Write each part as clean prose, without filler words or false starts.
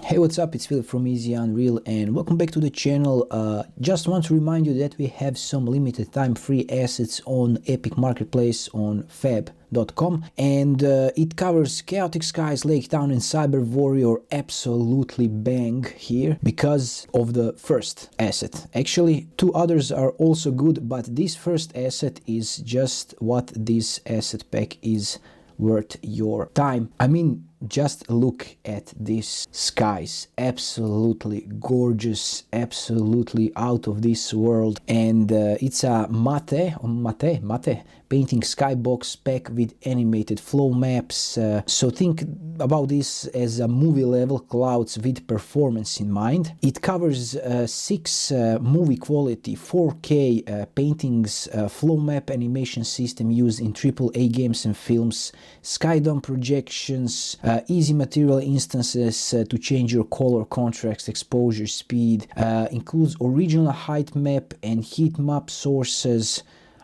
Hey, what's up? It's Philip from Easy Unreal and welcome back to the channel. Just want to remind you that we have some limited time free assets on Epic Marketplace on FAB.com, and it covers Chaotic Skies, Lake Town and Cyber Warrior absolutely bang here because of the first asset. Actually, two others are also good, but this first asset is just what this asset pack is worth your time. I mean, just look at these skies, absolutely gorgeous, absolutely out of this world, and it's a mate painting skybox pack with animated flow maps. So think about this as a movie level clouds with performance in mind. It covers 6 movie quality 4K paintings, flow map animation system used in AAA games and films, sky dome projections, easy material instances to change your color contrast, exposure, speed, includes original height map and heat map sources.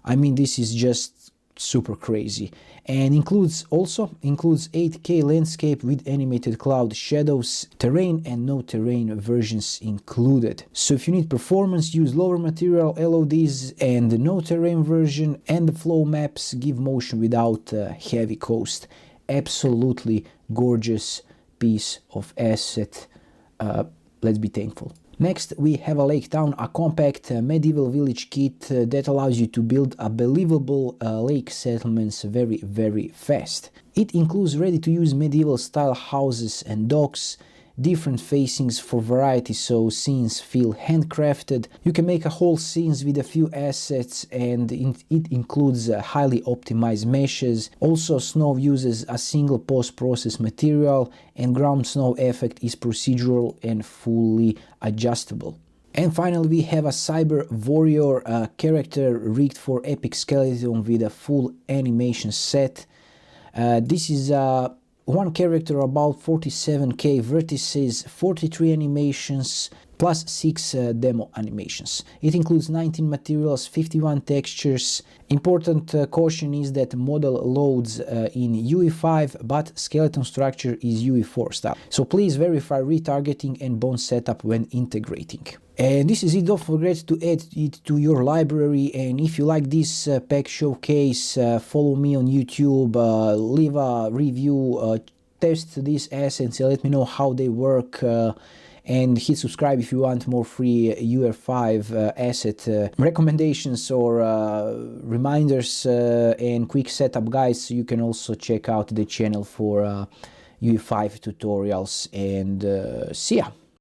I mean, this is just super crazy, and includes 8K landscape with animated cloud shadows, terrain and no terrain versions included. So if you need performance, use lower material LODs and no terrain version, and the flow maps give motion without heavy coast. Absolutely gorgeous piece of asset. Let's be thankful. Next, we have a Lake Town, a compact medieval village kit that allows you to build a believable lake settlements very fast. It includes ready-to-use medieval style houses and docks, different facings for variety so scenes feel handcrafted. You can make a whole scenes with a few assets, and it includes highly optimized meshes. Also, snow uses a single post-process material, and ground snow effect is procedural and fully adjustable. And finally, we have a Cyber Warrior character rigged for Epic Skeleton with a full animation set. This is one character, about 47k vertices, 43 animations, plus 6 demo animations. It includes 19 materials, 51 textures. Important caution is that model loads in UE5, but skeleton structure is UE4 style. So please verify retargeting and bone setup when integrating. And this is it. Don't forget to add it to your library, and if you like this pack showcase, follow me on YouTube, leave a review, test these assets and let me know how they work, and hit subscribe if you want more free UE5 asset recommendations or reminders and quick setup guides. You can also check out the channel for UE5 tutorials, and see ya!